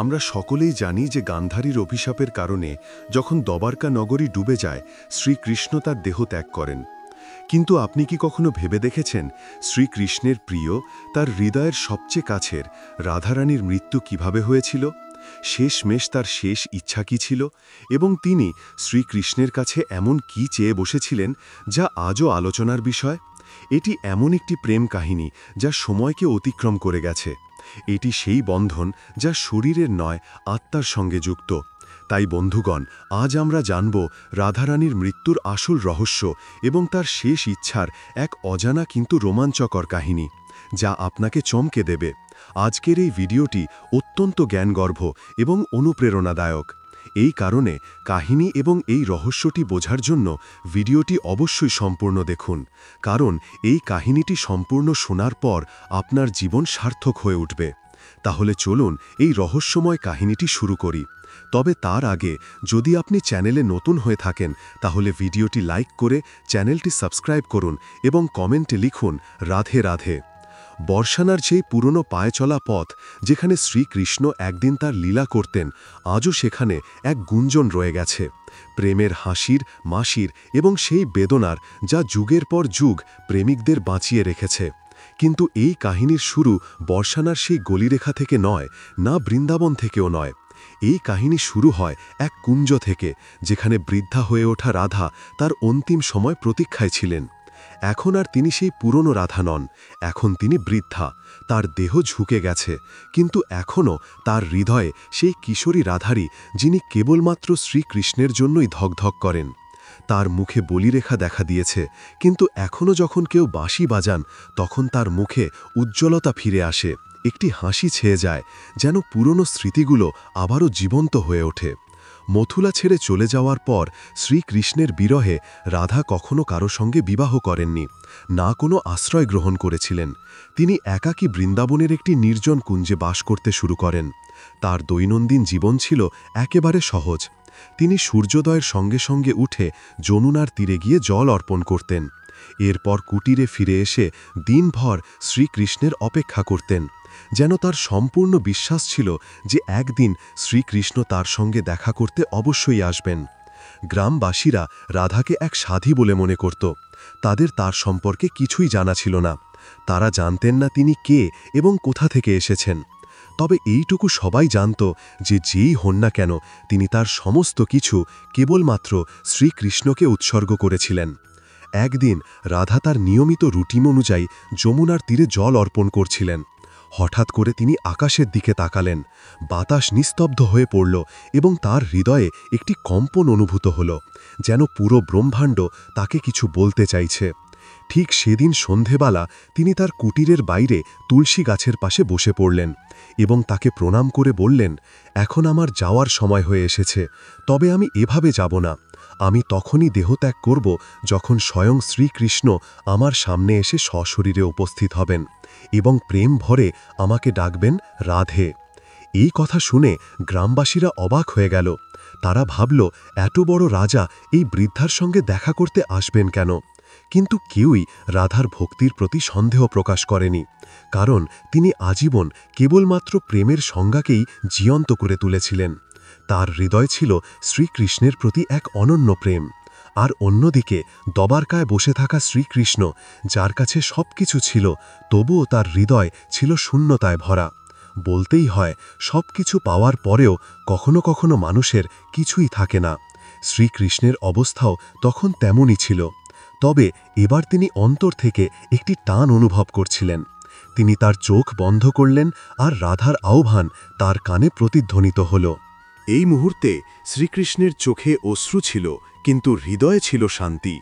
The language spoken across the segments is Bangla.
আমরা সকলেই জানি যে গান্ধারীর অভিশাপের কারণে যখন দ্বারকা নগরী ডুবে যায়, শ্রীকৃষ্ণ তার দেহ ত্যাগ করেন। কিন্তু আপনি কি কখনো ভেবে দেখেছেন শ্রীকৃষ্ণের প্রিয়, তার হৃদয়ের সবচেয়ে কাছের রাধারানীর মৃত্যু কিভাবে হয়েছিল? শেষমেশ তার শেষ ইচ্ছা কী ছিল, এবং তিনি শ্রীকৃষ্ণের কাছে এমন কি চেয়ে বসেছিলেন যা আজও আলোচনার বিষয়? এটি এমন একটি প্রেম কাহিনী যা সময়কে অতিক্রম করে গেছে। এটি সেই বন্ধন যা শরীরের নয়, আত্মার সঙ্গে যুক্ত। তাই বন্ধুগণ, আজ আমরা জানব রাধারানীর মৃত্যুর আসল রহস্য এবং তার শেষ ইচ্ছার এক অজানা কিন্তু রোমাঞ্চকর কাহিনী, যা আপনাকে চমকে দেবে। আজকের এই ভিডিওটি অত্যন্ত জ্ঞানগর্ভ এবং অনুপ্রেরণাদায়ক। এই কারণে কাহিনী এবং এই রহস্যটি বোঝার জন্য ভিডিওটি অবশ্যই সম্পূর্ণ দেখুন, কারণ এই কাহিনীটি সম্পূর্ণ শোনার পর আপনার জীবন সার্থক হয়ে উঠবে। তাহলে চলুন এই রহস্যময় কাহিনীটি শুরু করি। তবে তার আগে যদি আপনি চ্যানেলে নতুন হয়ে থাকেন, তাহলে ভিডিওটি লাইক করে চ্যানেলটি সাবস্ক্রাইব করুন এবং কমেন্টে লিখুন রাধে রাধে। বর্ষানার সেই পুরনো পায়ে চলা পথ, যেখানে শ্রীকৃষ্ণ একদিন তার লীলা করতেন, আজও সেখানে এক গুঞ্জন রয়ে গেছে, প্রেমের হাসির, মাসির এবং সেই বেদনার যা যুগের পর যুগ প্রেমিকদের বাঁচিয়ে রেখেছে। কিন্তু এই কাহিনীর শুরু বর্ষানার সেই গলিরেখা থেকে নয়, না বৃন্দাবন থেকেও নয়। এই কাহিনী শুরু হয় এক কুঞ্জ থেকে, যেখানে বৃদ্ধা হয়ে ওঠা রাধা তার অন্তিম সময় প্রতীক্ষায় ছিলেন। এখন আর তিনি সেই পুরনো রাধা নন, এখন তিনি বৃদ্ধা। তার দেহ ঝুঁকে গেছে, কিন্তু এখনও তার হৃদয়ে সেই কিশোরী রাধারী, যিনি কেবলমাত্র শ্রীকৃষ্ণের জন্যই ধকধক করেন। তার মুখে বলিরেখা দেখা দিয়েছে, কিন্তু এখনও যখন কেউ বাঁশি বাজান, তখন তার মুখে উজ্জ্বলতা ফিরে আসে, একটি হাসি ছেয়ে যায়, যেন পুরনো স্মৃতিগুলো আবারও জীবন্ত হয়ে ওঠে। মথুরা ছেড়ে চলে যাওয়ার পর শ্রীকৃষ্ণের বিরহে রাধা কখনো কারো সঙ্গে বিবাহ করেননি, না কোনো আশ্রয় গ্রহণ করেছিলেন। তিনি একাকী বৃন্দাবনের একটি নির্জন কুঞ্জে বাস করতে শুরু করেন। তার দৈনন্দিন জীবন ছিল একেবারে সহজ। তিনি সূর্যোদয়ের সঙ্গে সঙ্গে উঠে যমুনার তীরে গিয়ে জল অর্পণ করতেন। এরপর কুটিরে ফিরে এসে দিনভর শ্রীকৃষ্ণের অপেক্ষা করতেন, যেন তার সম্পূর্ণ বিশ্বাস ছিল যে একদিন শ্রীকৃষ্ণ তার সঙ্গে দেখা করতে অবশ্যই আসবেন। গ্রামবাসীরা রাধাকে এক সাধী বলে মনে করত। তাদের তার সম্পর্কে কিছুই জানা ছিল না। তারা জানতেন না তিনি কে এবং কোথা থেকে এসেছেন। তবে এইটুকু সবাই জানত যে যেই হন না কেন, তিনি তার সমস্ত কিছু কেবলমাত্র শ্রীকৃষ্ণকে উৎসর্গ করেছিলেন। একদিন রাধা তার নিয়মিত রুটিন অনুযায়ী যমুনার তীরে জল অর্পণ করছিলেন। হঠাৎ করে তিনি আকাশের দিকে তাকালেন। বাতাস নিস্তব্ধ হয়ে পড়ল এবং তার হৃদয়ে একটি কম্পন অনুভূত হল, যেন পুরো ব্রহ্মাণ্ড তাকে কিছু বলতে চাইছে। ঠিক সেদিন সন্ধেবেলা তিনি তার কুটিরের বাইরে তুলসী গাছের পাশে বসে পড়লেন এবং তাকে প্রণাম করে বললেন, এখন আমার যাওয়ার সময় হয়ে এসেছে, তবে আমি এভাবে যাব না। আমি তখনই দেহত্যাগ করব যখন স্বয়ং শ্রীকৃষ্ণ আমার সামনে এসে সশরীরে উপস্থিত হবেন এবং প্রেম ভরে আমাকে ডাকবেন রাধে। এই কথা শুনে গ্রামবাসীরা অবাক হয়ে গেল। তারা ভাবল, এত বড় রাজা এই বৃদ্ধার সঙ্গে দেখা করতে আসবেন কেন? কিন্তু কেউই রাধার ভক্তির প্রতি সন্দেহ প্রকাশ করেনি, কারণ তিনি আজীবন কেবলমাত্র প্রেমের সংজ্ঞাকেই জীবন্ত করে তুলেছিলেন। তার হৃদয় ছিল শ্রীকৃষ্ণের প্রতি এক অনন্য প্রেম। আর অন্যদিকে দ্বারকায় বসে থাকা শ্রীকৃষ্ণ, যার কাছে সবকিছু ছিল, তবুও তার হৃদয় ছিল শূন্যতায় ভরা। বলতেই হয়, সবকিছু পাওয়ার পরেও কখনো কখনো মানুষের কিছুই থাকে না। শ্রীকৃষ্ণের অবস্থাও তখন তেমনই ছিল। তবে এবার তিনি অন্তর থেকে একটি টান অনুভব করছিলেন। তিনি তার চোখ বন্ধ করলেন, আর রাধার আহ্বান তার কানে প্রতিধ্বনিত হল। এই মুহূর্তে শ্রীকৃষ্ণের চোখে অশ্রু ছিল, কিন্তু হৃদয়ে ছিল শান্তি।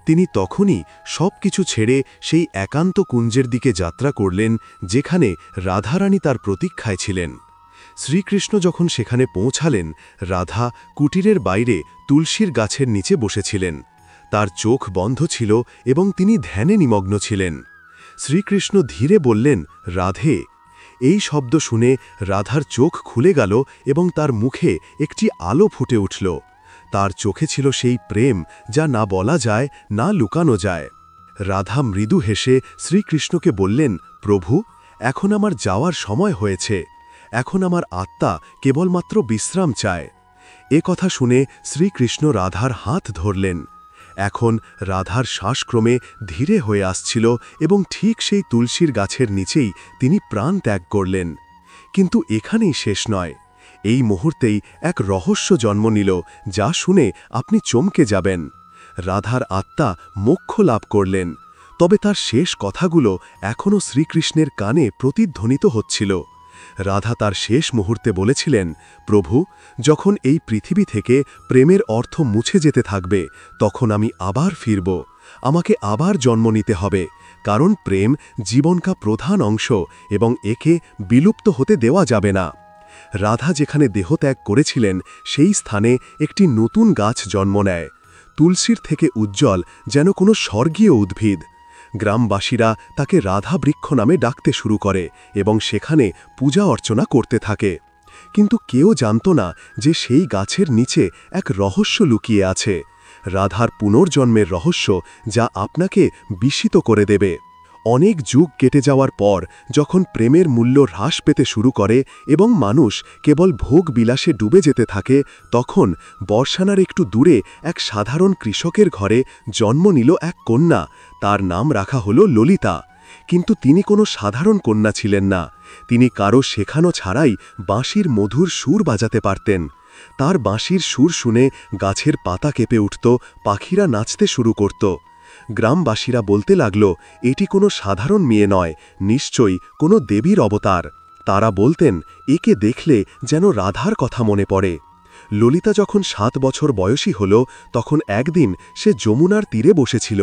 তিনি তখনই সবকিছু ছেড়ে সেই একান্ত কুঞ্জের দিকে যাত্রা করলেন, যেখানে রাধারানী তার প্রতীক্ষায় ছিলেন। শ্রীকৃষ্ণ যখন সেখানে পৌঁছালেন, রাধা কুটিরের বাইরে তুলসীর গাছের নিচে বসেছিলেন। তার চোখ বন্ধ ছিল এবং তিনি ধ্যানে নিমগ্ন ছিলেন। শ্রীকৃষ্ণ ধীরে বললেন, রাধে। এই শব্দ শুনে রাধার চোখ খুলে গেল এবং তার মুখে একটি আলো ফুটে উঠল। তার চোখে ছিল সেই প্রেম যা না বলা যায়, না লুকানো যায়। রাধা মৃদু হেসে শ্রীকৃষ্ণকে বললেন, প্রভু, এখন আমার যাওয়ার সময় হয়েছে। এখন আমার আত্মা কেবলমাত্র বিশ্রাম চায়। এ কথা শুনে শ্রীকৃষ্ণ রাধার হাত ধরলেন। এখন রাধার শ্বাসক্রমে ধীরে হয়ে আসছিল এবং ঠিক সেই তুলসীর গাছের নিচেই তিনি প্রাণ ত্যাগ করলেন। কিন্তু এখানেই শেষ নয়। এই মুহূর্তেই এক রহস্য জন্ম নিল, যা শুনে আপনি চমকে যাবেন। রাধার আত্মা মোক্ষ লাভ করলেন, তবে তার শেষ কথাগুলো এখনও শ্রীকৃষ্ণের কানে প্রতিধ্বনিত হচ্ছিল। রাধা তার শেষ মুহূর্তে বলেছিলেন, প্রভু, যখন এই পৃথিবী থেকে প্রেমের অর্থ মুছে যেতে থাকবে, তখন আমি আবার ফিরব। আমাকে আবার জন্ম নিতে হবে, কারণ প্রেম জীবনকা প্রধান অংশ এবং একে বিলুপ্ত হতে দেওয়া যাবে না। রাধা যেখানে দেহত্যাগ করেছিলেন, সেই স্থানে একটি নতুন গাছ জন্ম নেয়, তুলসীর থেকে উজ্জ্বল, যেন কোনো স্বর্গীয় উদ্ভিদ। গ্রামবাসীরা তাকে রাধা বৃক্ষ নামে ডাকতে শুরু করে এবং সেখানে পূজা অর্চনা করতে থাকে। কিন্তু কেউ জানত না যে সেই গাছের নিচে এক রহস্য লুকিয়ে আছে, রাধার পুনর্জন্মের রহস্য, যা আপনাকে বিস্মিত করে দেবে। অনেক যুগ কেটে যাওয়ার পর যখন প্রেমের মূল্য হ্রাস পেতে শুরু করে এবং মানুষ কেবল ভোগ বিলাসে ডুবে যেতে থাকে, তখন বর্ষানার একটু দূরে এক সাধারণ কৃষকের ঘরে জন্ম নিল এক কন্যা। তার নাম রাখা হল ললিতা। কিন্তু তিনি কোনো সাধারণ কন্যা ছিলেন না। তিনি কারো শেখানো ছাড়াই বাঁশির মধুর সুর বাজাতে পারতেন। তার বাঁশির সুর শুনে গাছের পাতা কেঁপে উঠত, পাখিরা নাচতে শুরু করত। গ্রামবাসীরা বলতে লাগল, এটি কোনো সাধারণ মেয়ে নয়, নিশ্চয়ই কোনো দেবীর অবতার। তারা বলতেন, একে দেখলে যেন রাধার কথা মনে পড়ে। ললিতা যখন 7 বছর বয়সী হল, তখন একদিন সে যমুনার তীরে বসেছিল।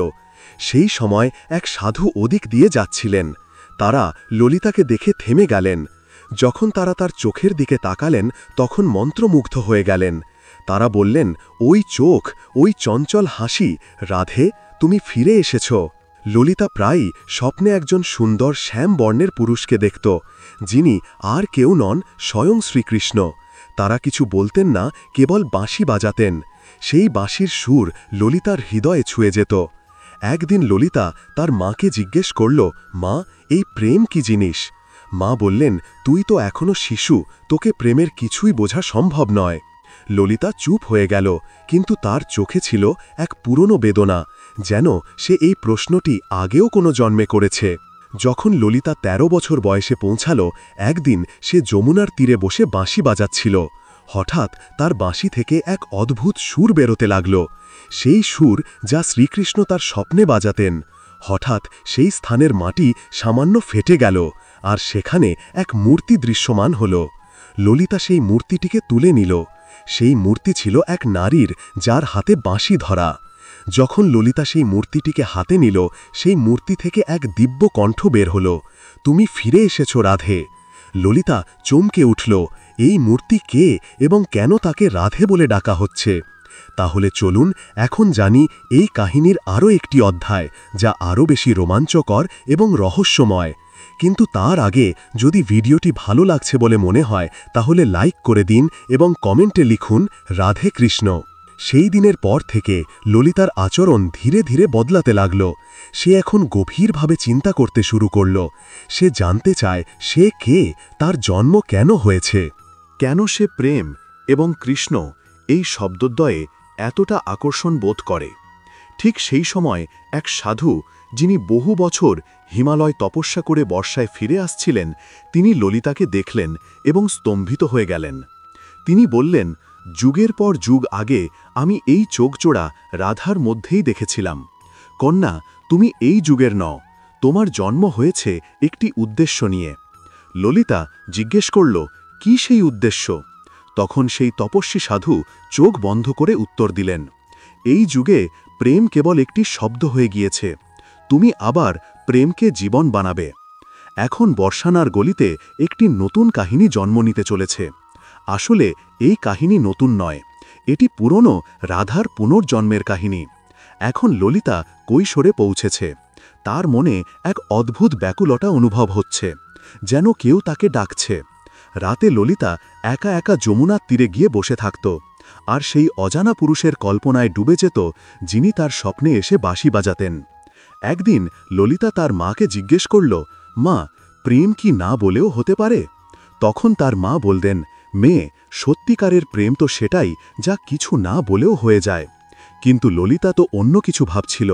সেই সময় এক সাধু ওদিক দিয়ে যাচ্ছিলেন। তারা ললিতাকে দেখে থেমে গেলেন। যখন তারা তার চোখের দিকে তাকালেন, তখন মন্ত্রমুগ্ধ হয়ে গেলেন। তারা বললেন, ওই চোখ, ওই চঞ্চল হাসি, রাধে, তুমি ফিরে এসেছ। ললিতা প্রায়ই স্বপ্নে একজন সুন্দর শ্যাম বর্ণের পুরুষকে দেখত, যিনি আর কেউ নন, স্বয়ং শ্রীকৃষ্ণ। তারা কিছু বলতেন না, কেবল বাঁশি বাজাতেন। সেই বাঁশির সুর ললিতার হৃদয়ে ছুঁয়ে যেত। একদিন ললিতা তার মাকে জিজ্ঞেস করল, মা, এই প্রেম কি জিনিস? মা বললেন, তুই তো এখনো শিশু, তোকে প্রেমের কিছুই বোঝা সম্ভব নয়। ললিতা চুপ হয়ে গেল, কিন্তু তার চোখে ছিল এক পুরনো বেদনা, যেন সে এই প্রশ্নটি আগেও কোনো জন্মে করেছে। যখন ললিতা 13 বছর বয়সে পৌঁছাল, একদিন সে যমুনার তীরে বসে বাঁশি বাজাচ্ছিল। হঠাৎ তার বাঁশি থেকে এক অদ্ভুত সুর বেরোতে লাগল, সেই সুর যা শ্রীকৃষ্ণ তার স্বপ্নে বাজাতেন। হঠাৎ সেই স্থানের মাটি সামান্য ফেটে গেল, আর সেখানে এক মূর্তি দৃশ্যমান হল। ললিতা সেই মূর্তিটিকে তুলে নিল। সেই মূর্তি ছিল এক নারীর, যার হাতে বাঁশি ধরা। যখন ললিতা সেই মূর্তিটিকে হাতে নিল, সেই মূর্তি থেকে এক দিব্য কণ্ঠ বের হল, তুমি ফিরে এসেছ রাধে। ললিতা চমকে উঠল, এই মূর্তি কে এবং কেন তাকে রাধে বলে ডাকা হচ্ছে? তাহলে চলুন এখন জানি এই কাহিনীর আরও একটি অধ্যায়, যা আরও বেশি রোমাঞ্চকর এবং রহস্যময়। কিন্তু তার আগে, যদি ভিডিওটি ভালো লাগছে বলে মনে হয়, তাহলে লাইক করে দিন এবং কমেন্টে লিখুন, রাধে কৃষ্ণ। সেই দিনের পর থেকে ললিতার আচরণ ধীরে ধীরে বদলাতে লাগল। সে এখন গভীরভাবে চিন্তা করতে শুরু করল। সে জানতে চায়, সে কে, তার জন্ম কেন হয়েছে, কেন সে প্রেম এবং কৃষ্ণ এই শব্দদ্বয়ে এতটা আকর্ষণ বোধ করে। ঠিক সেই সময় এক সাধু, যিনি বহু বছর হিমালয় তপস্যা করে বর্ষায় ফিরে আসছিলেন, তিনি ললিতাকে দেখলেন এবং স্তম্ভিত হয়ে গেলেন। তিনি বললেন, যুগের পর যুগ আগে আমি এই চোখজোড়া রাধার মধ্যেই দেখেছিলাম। কন্যা, তুমি এই যুগের নও, তোমার জন্ম হয়েছে একটি উদ্দেশ্য নিয়ে। ললিতা জিজ্ঞেস করল, কি সেই উদ্দেশ্য? তখন সেই তপস্বী সাধু চোখ বন্ধ করে উত্তর দিলেন, এই যুগে প্রেম কেবল একটি শব্দ হয়ে গিয়েছে, তুমি আবার প্রেমকে জীবন বানাবে। এখন বর্ষানার গলিতে একটি নতুন কাহিনী জন্ম নিতে চলেছে। আসলে এই কাহিনী নতুন নয়, এটি পুরনো রাধার পুনর্জন্মের কাহিনী। এখন ললিতা কৈশোরে পৌঁছেছে। তার মনে এক অদ্ভুত ব্যাকুলতা অনুভব হচ্ছে, যেন কেউ তাকে ডাকছে। রাতে ললিতা একা একা যমুনার তীরে গিয়ে বসে থাকত, আর সেই অজানা পুরুষের কল্পনায় ডুবে যেত, যিনি তার স্বপ্নে এসে বাঁশি বাজাতেন। একদিন ললিতা তার মাকে জিজ্ঞেস করল, মা, প্রেম কি না বলেও হতে পারে? তখন তার মা বললেন, মেয়ে, সত্যিকারের প্রেম তো সেটাই যা কিছু না বলেও হয়ে যায়। কিন্তু ললিতা তো অন্য কিছু ভাবছিল।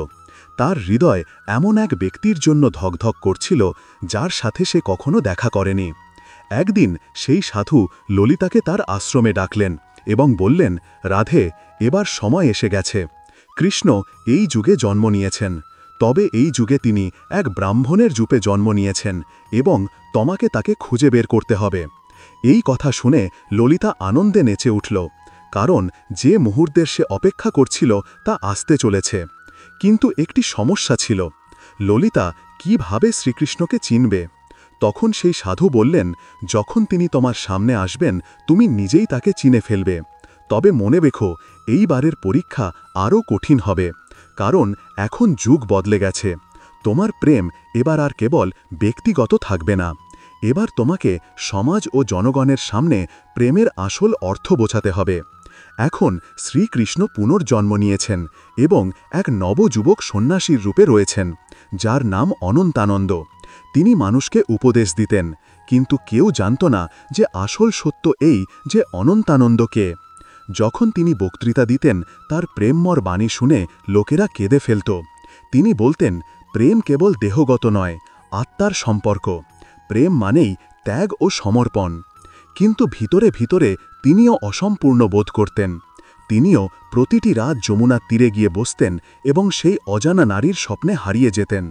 তার হৃদয় এমন এক ব্যক্তির জন্য ধকধক করছিল যার সাথে সে কখনো দেখা করেনি। একদিন সেই সাধু ললিতাকে তার আশ্রমে ডাকলেন এবং বললেন, রাধে, এবার সময় এসে গেছে। কৃষ্ণ এই যুগে জন্ম নিয়েছেন, তবে এই যুগে তিনি এক ব্রাহ্মণের রূপে জন্ম নিয়েছেন এবং তোমাকে তাকে খুঁজে বের করতে হবে। এই কথা শুনে ললিতা আনন্দে নেচে উঠল, কারণ যে মুহূর্তের সে অপেক্ষা করছিল তা আসতে চলেছে। কিন্তু একটি সমস্যা ছিল, ললিতা কিভাবে শ্রীকৃষ্ণকে চিনবে? তখন সেই সাধু বললেন, যখন তিনি তোমার সামনে আসবেন তুমি নিজেই তাকে চিনে ফেলবে। তবে মনে রেখো, এইবারের পরীক্ষা আরও কঠিন হবে, কারণ এখন যুগ বদলে গেছে। তোমার প্রেম এবার আর কেবল ব্যক্তিগত থাকবে না, এবার তোমাকে সমাজ ও জনগণের সামনে প্রেমের আসল অর্থ বোঝাতে হবে। এখন শ্রীকৃষ্ণ পুনর্জন্ম নিয়েছেন এবং এক নবযুবক সন্ন্যাসীর রূপে রয়েছেন, যার নাম অনন্তানন্দ। তিনি মানুষকে উপদেশ দিতেন, কিন্তু কেউ জানত না যে আসল সত্য এই যে অনন্তানন্দ কে। যখন তিনি বক্তৃতা দিতেন, তার প্রেমময় বাণী শুনে লোকেরা কেঁদে ফেলত। তিনি বলতেন, প্রেম কেবল দেহগত নয়, আত্মার সম্পর্ক। প্রেম মানেই ত্যাগ ও সমর্পণ। কিন্তু ভিতরে ভিতরে তিনিও অসম্পূর্ণ বোধ করতেন। তিনিও প্রতিটি রাত যমুনার তীরে গিয়ে বসতেন এবং সেই অজানা নারীর স্বপ্নে হারিয়ে যেতেন।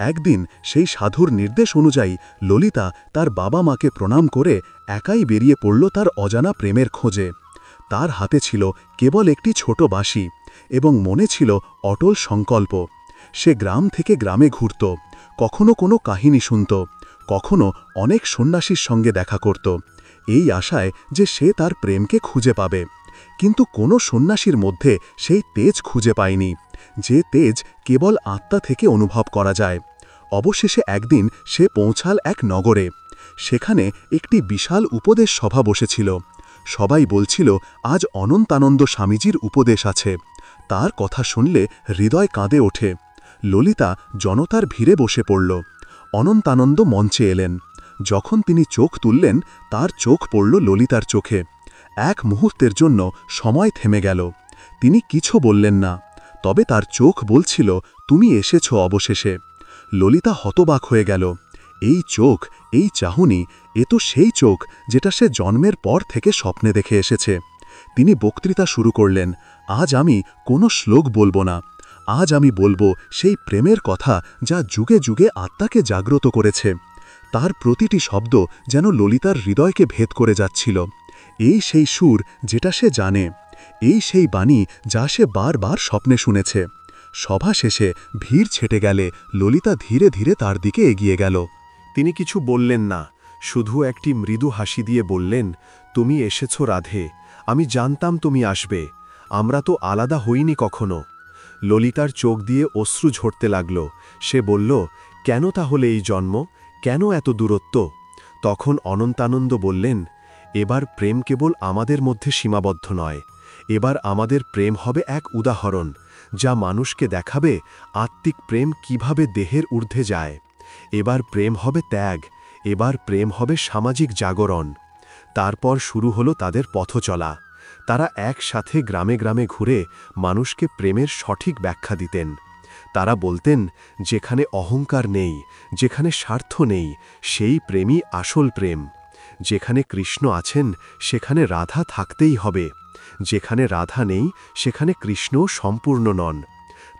একদিন সেই সাধুর নির্দেশ অনুযায়ী ললিতা তার বাবা মাকে প্রণাম করে একাই বেরিয়ে পড়ল তার অজানা প্রেমের খোঁজে। তার হাতে ছিল কেবল একটি ছোট বাঁশি এবং মনে ছিল অটল সংকল্প। সে গ্রাম থেকে গ্রামে ঘুরত, কখনো কোনো কাহিনী শুনত, কখনো অনেক সন্ন্যাসীর সঙ্গে দেখা করত, এই আশায় যে সে তার প্রেমকে খুঁজে পাবে। কিন্তু কোনো সন্ন্যাসীর মধ্যে সেই তেজ খুঁজে পায়নি, যে তেজ কেবল আত্মা থেকে অনুভব করা যায়। অবশেষে একদিন সে পৌঁছাল এক নগরে। সেখানে একটি বিশাল উপদেশ সভা বসেছিল। সবাই বলছিল, আজ অনন্তানন্দ স্বামীজির উপদেশ আছে। তার কথা শুনলে হৃদয় কাঁদে ওঠে। ললিতা জনতার ভিড়ে বসে পড়ল। অনন্তানন্দ মঞ্চে এলেন। যখন তিনি চোখ তুললেন, তার চোখ পড়ল ললিতার চোখে। এক মুহূর্তের জন্য সময় থেমে গেল। তিনি কিছু বললেন না, তবে তার চোখ বলছিল, তুমি এসেছ অবশেষে। ললিতা হতবাক হয়ে গেল। এই চোখ, এই চাহনি, এ তো সেই চোখ যেটা সে জন্মের পর থেকে স্বপ্নে দেখে এসেছে। তিনি বক্তৃতা শুরু করলেন, আজ আমি কোনো শ্লোক বলবো না, আজ আমি বলবো সেই প্রেমের কথা যা যুগে যুগে আত্মাকে জাগ্রত করেছে। তার প্রতিটি শব্দ যেন ললিতার হৃদয়কে ভেদ করে যাচ্ছিল। এই সেই সুর যেটা সে জানে, এই সেই বাণী যা সে বারবার স্বপ্নে শুনেছে। সভা শেষে ভিড় ছেটে গেলে ললিতা ধীরে ধীরে তার দিকে এগিয়ে গেল। তিনি কিছু বললেন না, শুধু একটি মৃদু হাসি দিয়ে বললেন, তুমি এসেছ রাধে, আমি জানতাম তুমি আসবে, আমরা তো আলাদা হইনি কখনো। ললিতার চোখ দিয়ে অশ্রু ঝরতে লাগল। সে বলল, কেন তাহলে এই জন্ম, কেন এত দূরত্ব? তখন অনন্তানন্দ বললেন, এবার প্রেম কেবল আমাদের মধ্যে সীমাবদ্ধ নয়, এবার আমাদের প্রেম হবে এক উদাহরণ, যা মানুষকে দেখাবে আত্মিক প্রেম কিভাবে দেহের ঊর্ধ্বে যায়। এবার প্রেম হবে ত্যাগ, এবার প্রেম হবে সামাজিক জাগরণ। তারপর শুরু হলো তাদের পথচলা। তারা একসাথে গ্রামে গ্রামে ঘুরে মানুষকে প্রেমের সঠিক ব্যাখ্যা দিতেন। তারা বলতেন, যেখানে অহংকার নেই, যেখানে স্বার্থ নেই, সেই প্রেমই আসল প্রেম। যেখানে কৃষ্ণ আছেন সেখানে রাধা থাকতেই হবে, যেখানে রাধা নেই সেখানে কৃষ্ণও সম্পূর্ণ নন।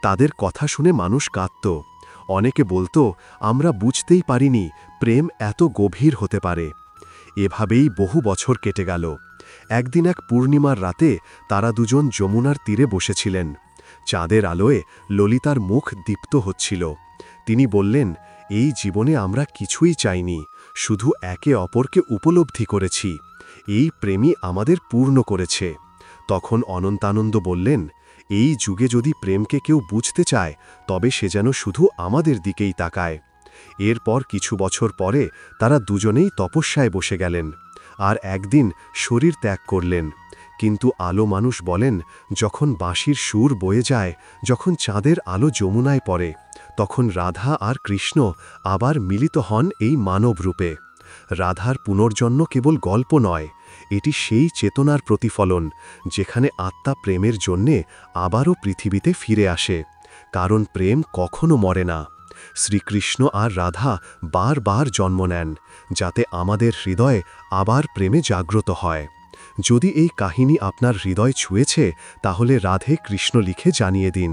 তাদের কথা শুনে মানুষ কাঁদত। অনেকে বলতো, আমরা বুঝতেই পারিনি প্রেম এত গভীর হতে পারে। এভাবেই বহু বছর কেটে গেল। একদিন এক পূর্ণিমার রাতে তারা দুজন যমুনার তীরে বসেছিলেন। চাঁদের আলোয় ললিতার মুখ দীপ্ত হচ্ছিল। তিনি বললেন, এই জীবনে আমরা কিছুই চাইনি, শুধু একে অপরকে উপলব্ধি করেছি। এই প্রেমই আমাদের পূর্ণ করেছে। তখন অনন্তানন্দ বললেন, এই যুগে যদি প্রেমকে কেউ বুঝতে চায় তবে সে যেন শুধু আমাদের দিকেই তাকায়। এরপর কিছু বছর পরে তারা দুজনেই তপস্যায় বসে গেলেন, আর একদিন শরীর ত্যাগ করলেন। কিন্তু আলো মানুষ বলেন, যখন বাঁশির সুর বয়ে যায়, যখন চাঁদের আলো যমুনায় পড়ে, তখন রাধা আর কৃষ্ণ আবার মিলিত হন এই মানব রূপে। রাধার পুনর্জন্ম কেবল গল্প নয়, এটি সেই চেতনার প্রতিফলন যেখানে আত্মা প্রেমের জন্যে আবারও পৃথিবীতে ফিরে আসে, কারণ প্রেম কখনো মরে না। শ্রীকৃষ্ণ আর রাধা বারবার জন্ম নেন, যাতে আমাদের হৃদয়ে আবার প্রেমে জাগ্রত হয়। যদি এই কাহিনী আপনার হৃদয় ছুঁয়েছে, তাহলে রাধে কৃষ্ণ লিখে জানিয়ে দিন।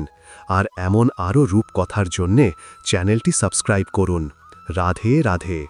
আর এমন আরও রূপকথার জন্যে চ্যানেলটি সাবস্ক্রাইব করুন। রাধে রাধে।